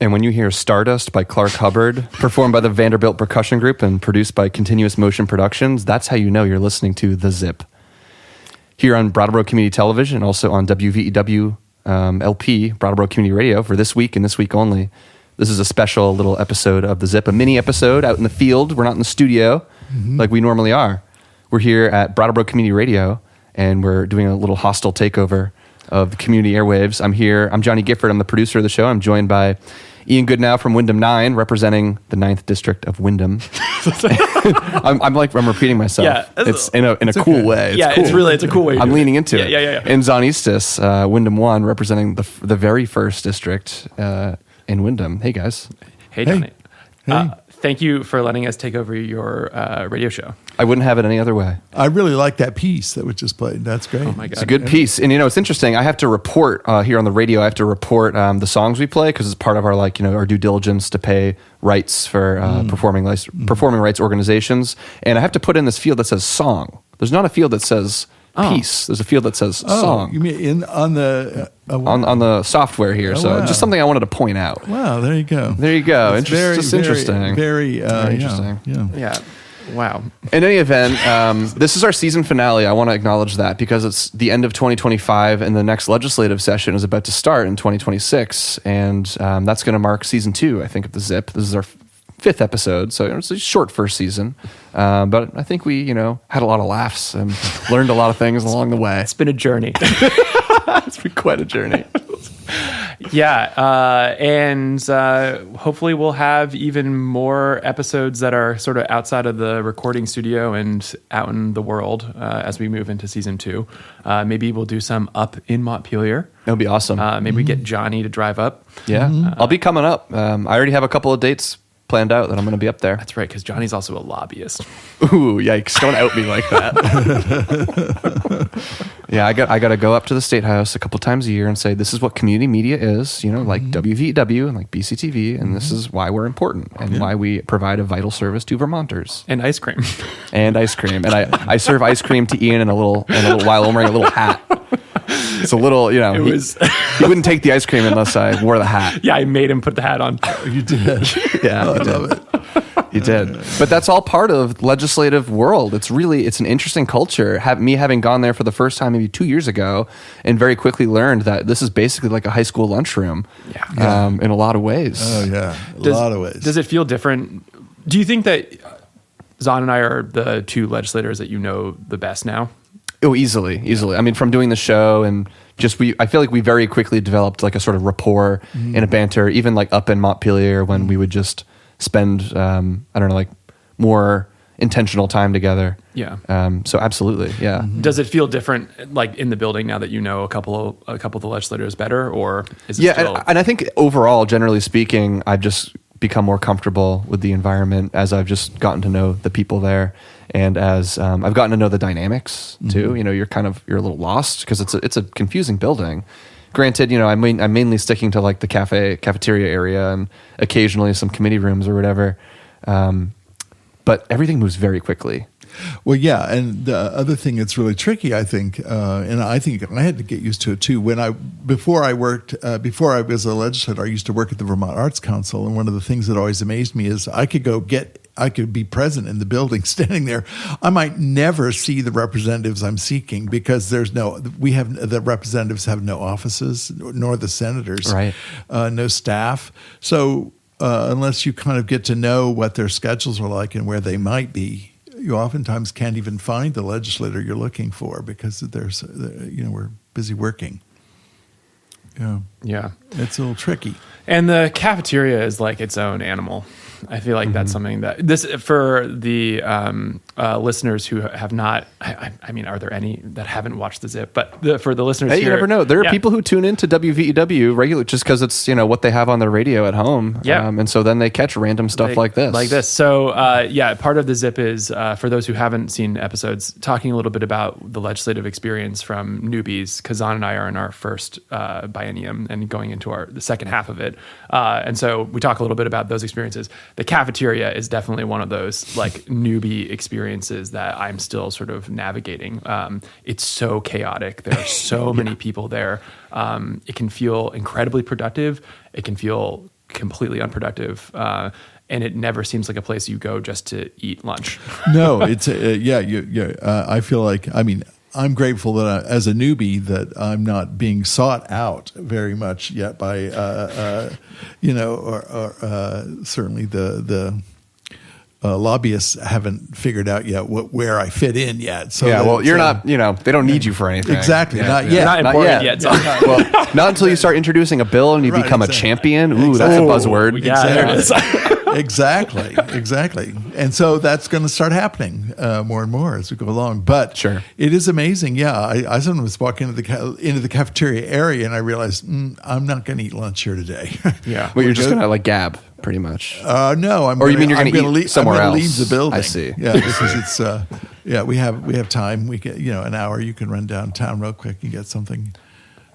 And when you hear Stardust by Clark Hubbard, performed by the Vanderbilt Percussion Group and produced by Continuous Motion Productions, that's how you know you're listening to The Zip. Here on Brattleboro Community Television, also on WVEW LP, Brattleboro Community Radio, for this week and this week only. This is a special little episode of The Zip, a mini episode out in the field. We're not in the studio like we normally are. We're here at Brattleboro Community Radio, and we're doing a little hostile takeover of the community airwaves. I'm here. I'm Johnny Gifford. I'm the producer of the show. I'm joined by Ian Goodnow from Wyndham 9, representing the 9th District of Wyndham. I'm repeating myself. Yeah, it's in a cool way. It's a cool way. I'm leaning into it. Yeah. And Zon Eastis, Wyndham 1, representing the very first district in Wyndham. Hey, guys. Hey, Johnny. Hey. Thank you for letting us take over your radio show. I wouldn't have it any other way. I really like that piece that was just played. That's great. Oh, my God. It's a good piece. And, it's interesting. I have to report here on the radio. I have to report the songs we play because it's part of our, our due diligence to pay rights for performing rights organizations. And I have to put in this field that says song. There's not a field that says piece. There's a field that says song. You mean on the software here. Just something I wanted to point out. Wow, there you go. It's interesting. Very interesting. Yeah. Wow. In any event, this is our season finale. I want to acknowledge that because it's the end of 2025 and the next legislative session is about to start in 2026. And that's going to mark season 2, I think, of The Zip. This is our 5th episode, so it's a short first season. But I think we, had a lot of laughs and learned a lot of things along the way. It's been a journey. It's been quite a journey. Yeah, and hopefully we'll have even more episodes that are sort of outside of the recording studio and out in the world as we move into season 2. Maybe we'll do some up in Montpelier. That would be awesome. Maybe we get Johnny to drive up. Yeah, I'll be coming up. I already have a couple of dates planned out that I'm going to be up there. That's right, because Johnny's also a lobbyist. Ooh, yikes. Don't out me like that. Yeah, I got to go up to the Statehouse a couple times a year and say, this is what community media is, like WVEW and like BCTV, and this is why we're important and why we provide a vital service to Vermonters. And ice cream. And I serve ice cream to Ian in a little while I'm wearing a little hat. It's a little, he wouldn't take the ice cream unless I wore the hat. Yeah, I made him put the hat on. You did. Yeah, I love it. He did. But that's all part of legislative world. It's an interesting culture. Me having gone there for the first time maybe 2 years ago and very quickly learned that this is basically like a high school lunchroom in a lot of ways. Oh, yeah. A lot of ways. Does it feel different? Do you think that Zon and I are the two legislators that you know the best now? Oh, easily. I mean, from doing the show and I feel like we very quickly developed like a sort of rapport and a banter, even like up in Montpelier when we would just spend, more intentional time together. Yeah. So absolutely. Yeah. Does it feel different like in the building now that you know a couple of the legislators better, or is it still? And I think overall, generally speaking, I've just become more comfortable with the environment as I've just gotten to know the people there. And as I've gotten to know the dynamics too, you're a little lost because it's a confusing building. Granted, I'm mainly sticking to like the cafeteria area and occasionally some committee rooms or whatever. But everything moves very quickly. Well, yeah, and the other thing that's really tricky, I think, and I think I had to get used to it too. Before I was a legislator, I used to work at the Vermont Arts Council, and one of the things that always amazed me is I could be present in the building, standing there. I might never see the representatives I'm seeking because the representatives have no offices, nor the senators, right? No staff. So unless you kind of get to know what their schedules are like and where they might be, you oftentimes can't even find the legislator you're looking for because we're busy working. Yeah, it's a little tricky. And the cafeteria is like its own animal. I feel like that's something that for the listeners who have not. I mean, are there any that haven't watched The Zip? But for the listeners, you never know. There are people who tune into WVEW regularly just because it's what they have on their radio at home. Yeah, and so then they catch random stuff like this. So part of The Zip is for those who haven't seen episodes, talking a little bit about the legislative experience from newbies. Because Zon and I are in our first biennium and going into the second half of it, and so we talk a little bit about those experiences. The cafeteria is definitely one of those like newbie experiences that I'm still sort of navigating. It's so chaotic. There are so many people there. It can feel incredibly productive. It can feel completely unproductive. And it never seems like a place you go just to eat lunch. No, it's I feel like, I mean, I'm grateful that as a newbie that I'm not being sought out very much yet by certainly the lobbyists haven't figured out yet where I fit in yet. So you're not. They don't need you for anything. Exactly, not yet. You're not important yet. So. Well, not until you start introducing a bill and you become a champion. Ooh, that's a buzzword. Exactly. And so that's going to start happening more and more as we go along. But sure, it is amazing. Yeah, I sometimes walk into the cafeteria area and I realize I'm not going to eat lunch here today. Yeah, well, you're just going to like gab pretty much. No, I'm. Or you mean you're going to eat somewhere else? Leave the building. I see. Yeah, because it's we have time. We get an hour. You can run downtown real quick and get something.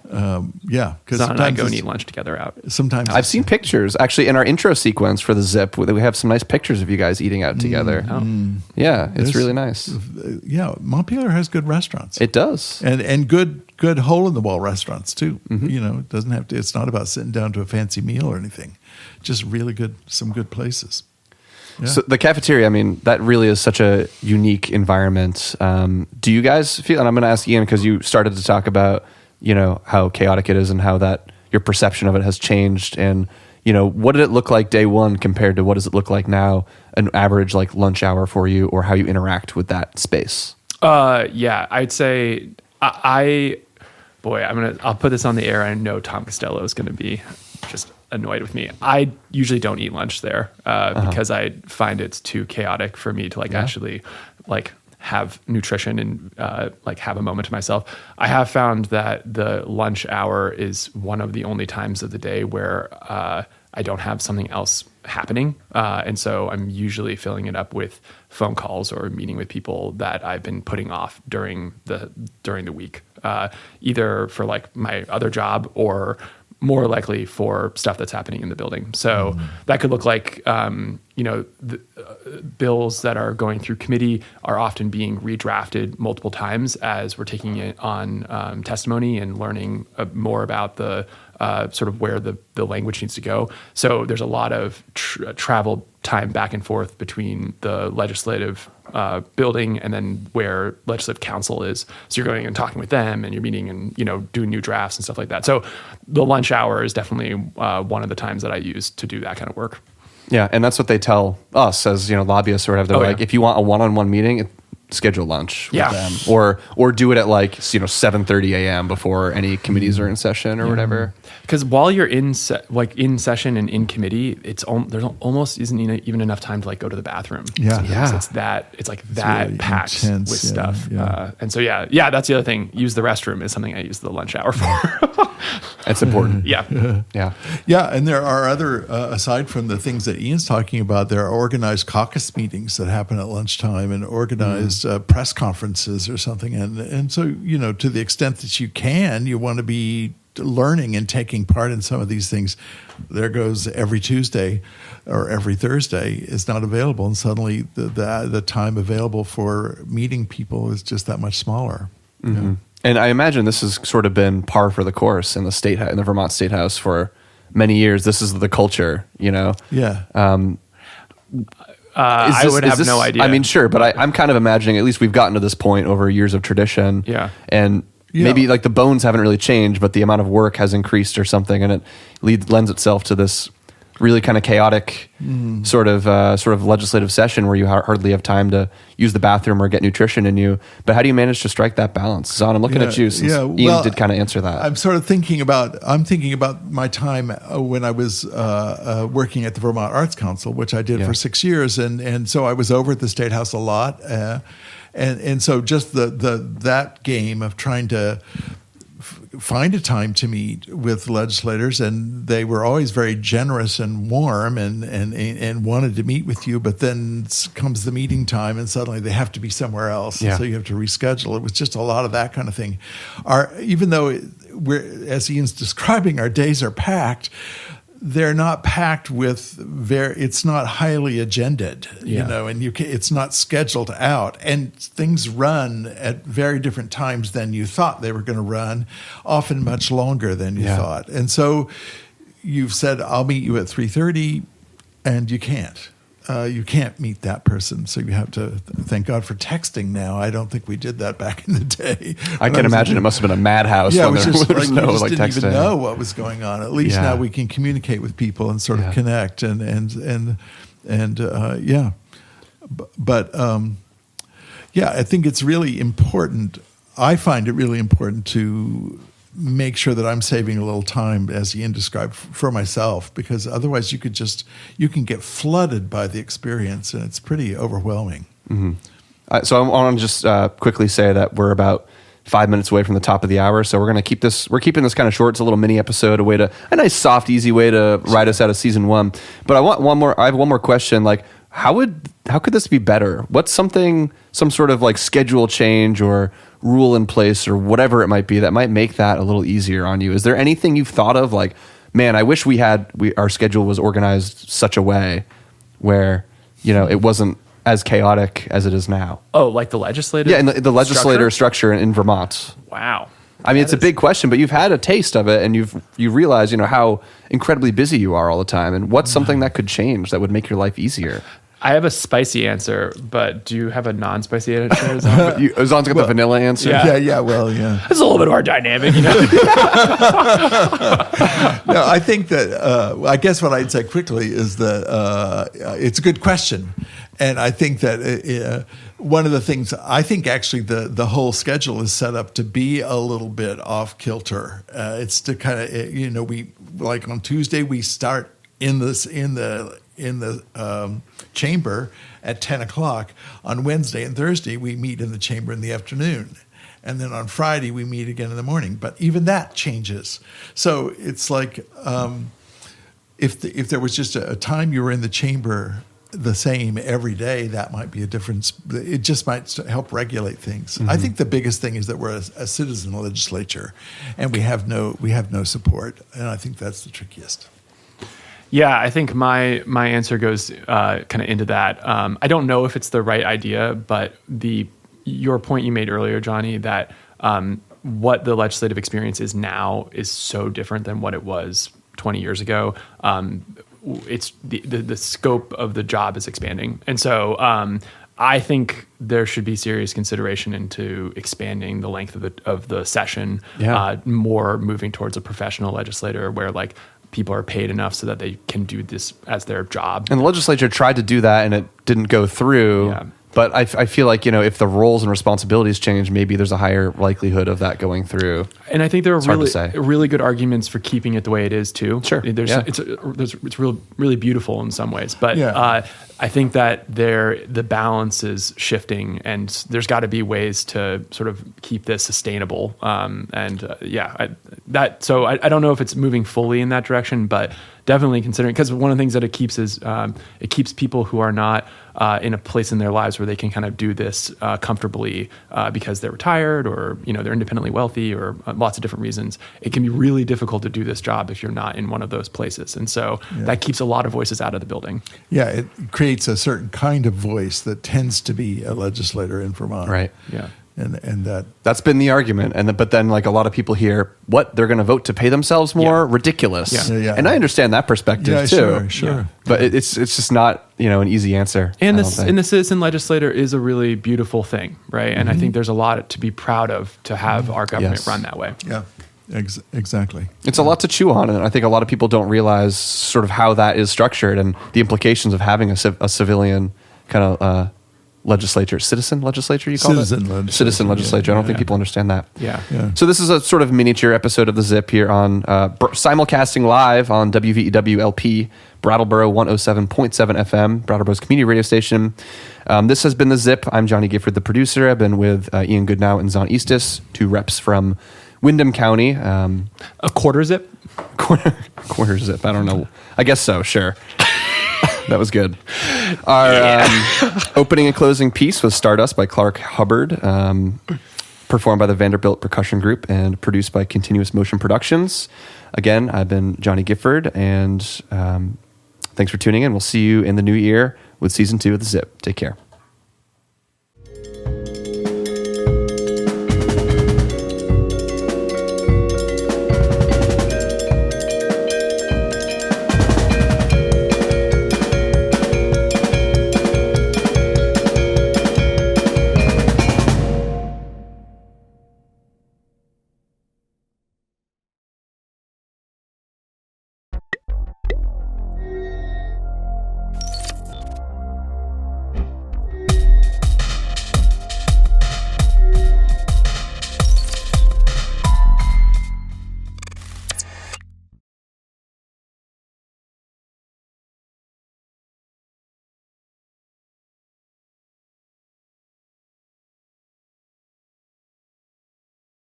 Because Zon and I go and eat lunch together out. Sometimes I've seen pictures actually in our intro sequence for the Zip. We have some nice pictures of you guys eating out together. Yeah, it's really nice. Yeah, Montpelier has good restaurants. It does, and good hole in the wall restaurants too. Mm-hmm. It doesn't have to. It's not about sitting down to a fancy meal or anything. Just really some good places. Yeah. So the cafeteria, I mean, that really is such a unique environment. Do you guys feel? And I'm going to ask Ian because you started to talk about how chaotic it is and how that your perception of it has changed. And, what did it look like day one compared to what does it look like now, an average like lunch hour for you, or how you interact with that space? Yeah, I'd say I'll put this on the air. I know Tom Costello is going to be just annoyed with me. I usually don't eat lunch there because I find it's too chaotic for me to actually have nutrition and have a moment to myself. I have found that the lunch hour is one of the only times of the day where I don't have something else happening. And so I'm usually filling it up with phone calls or meeting with people that I've been putting off during the week, either for my other job or more likely for stuff that's happening in the building. So that could look like, bills that are going through committee are often being redrafted multiple times as we're taking it on testimony and learning more about the sort of where the language needs to go. So there's a lot of travel time back and forth between the legislative building and then where legislative council is. So you're going and talking with them and you're meeting and, doing new drafts and stuff like that. So the lunch hour is definitely one of the times that I use to do that kind of work. Yeah. And that's what they tell us as, lobbyists or whatever. They're if you want a one-on-one meeting, schedule lunch with them or do it at 7:30 a.m. before any committees are in session or whatever. Because while you're in session and in committee, there's almost isn't even enough time to go to the bathroom. It's that really packed intense, with stuff. And so that's the other thing. Use the restroom is something I use the lunch hour for. It's important. Yeah. And there are other aside from the things that Ian's talking about, there are organized caucus meetings that happen at lunchtime and organized press conferences or something. And so, to the extent that you want to be learning and taking part in some of these things, there goes every Tuesday or every Thursday is not available. And suddenly the time available for meeting people is just that much smaller. Mm-hmm. Yeah. And I imagine this has sort of been par for the course in the Vermont Statehouse for many years. This is the culture, Yeah. I would have no idea. I mean, sure, but I'm kind of imagining at least we've gotten to this point over years of tradition. Yeah. And maybe the bones haven't really changed, but the amount of work has increased or something, and it lends itself to this really kind of chaotic sort of legislative session where you hardly have time to use the bathroom or get nutrition in you. But how do you manage to strike that balance? Zon, I'm looking at you since Ian did kind of answer that. I'm sort of thinking about my time when I was working at the Vermont Arts Council, which I did for 6 years. And so I was over at the Statehouse a lot. And so just that game of trying to find a time to meet with legislators, and they were always very generous and warm and wanted to meet with you, but then comes the meeting time and suddenly they have to be somewhere else. Yeah. So you have to reschedule. It was just a lot of that kind of thing. Even though as Ian's describing, our days are packed, they're not packed with it's not highly agended, and it's not scheduled out, and things run at very different times than you thought they were going to run, often much longer than you thought. And so, you've said, I'll meet you at 3:30, and you can't. You can't meet that person, so you have to thank God for texting now. I don't think we did that back in the day. I can imagine it must have been a madhouse. Yeah, when it was there just was like no we just like didn't texting. even know what was going on. At least now we can communicate with people and sort of connect and yeah. But I think it's really important. I find it really important to make sure that I'm saving a little time, as Ian described, for myself, because otherwise you can get flooded by the experience, and it's pretty overwhelming. Mm-hmm. So I want to just quickly say that we're about 5 minutes away from the top of the hour, so we're keeping this kind of short. It's a little mini episode, a nice, soft, easy way to ride us out of season 1. But I have one more question. Like, how could this be better? What's some sort of like schedule change or rule in place or whatever it might be that might make that a little easier on you? Is there anything you've thought of, like, man, I wish our schedule was organized such a way where, it wasn't as chaotic as it is now? Oh, like the legislative? Yeah, and the legislator structure in Vermont. Wow. I mean, it's a big question, but you've had a taste of it, and you realize, how incredibly busy you are all the time. And what's something that could change that would make your life easier? I have a spicy answer, but do you have a non-spicy answer? Zon's got the vanilla answer. Yeah. It's a little bit more dynamic, No, I think that, I guess what I'd say quickly is that it's a good question. And I think that one of the things, I think actually the whole schedule is set up to be a little bit off kilter. It's to kind of, we, like on Tuesday, we start in the chamber at 10 o'clock. On Wednesday and Thursday, we meet in the chamber in the afternoon. And then on Friday, we meet again in the morning. But even that changes. So it's like if there was just a time you were in the chamber the same every day, that might be a difference. It just might help regulate things. Mm-hmm. I think the biggest thing is that we're a citizen legislature, and we have no support. And I think that's the trickiest. Yeah, I think my answer goes kind of into that. I don't know if it's the right idea, but your point you made earlier, Johnny, that what the legislative experience is now is so different than what it was 20 years ago. It's the scope of the job is expanding, and so I think there should be serious consideration into expanding the length of the session, more moving towards a professional legislator where like people are paid enough so that they can do this as their job. And the legislature tried to do that, and it didn't go through. Yeah. But I feel like, if the roles and responsibilities change, maybe there's a higher likelihood of that going through. And I think there are really good arguments for keeping it the way it is too. Sure. It's really beautiful in some ways, but I think that the balance is shifting, and there's got to be ways to sort of keep this sustainable. I don't know if it's moving fully in that direction, but definitely considering, because one of the things that it keeps is it keeps people who are not in a place in their lives where they can kind of do this comfortably because they're retired or they're independently wealthy or lots of different reasons. It can be really difficult to do this job if you're not in one of those places, and so that keeps a lot of voices out of the building. Yeah, it creates a certain kind of voice that tends to be a legislator in Vermont. Right. Yeah. And that's been the argument, but then like a lot of people hear, what, they're going to vote to pay themselves more? Ridiculous. Yeah. And I understand that perspective too. Sure. Yeah. But it's just not an easy answer. And the citizen legislator is a really beautiful thing, right? And I think there's a lot to be proud of to have our government run that way. Yeah. Exactly. It's a lot to chew on, and I think a lot of people don't realize sort of how that is structured and the implications of having a civilian kind of citizen legislature, you call it? Citizen legislature. I don't think people understand that. Yeah. So this is a sort of miniature episode of The Zip here on simulcasting live on WVEW LP, Brattleboro 107.7 FM, Brattleboro's community radio station. This has been The Zip. I'm Johnny Gifford, the producer. I've been with Ian Goodnow and Zon Eastis, two reps from Windham County. A quarter zip? Quarter zip. I don't know. I guess so. Sure. That was good. Our opening and closing piece was Stardust by Clark Hubbard, performed by the Vanderbilt Percussion Group and produced by Continuous Motion Productions. Again, I've been Johnny Gifford, and thanks for tuning in. We'll see you in the new year with season 2 of The Zip. Take care.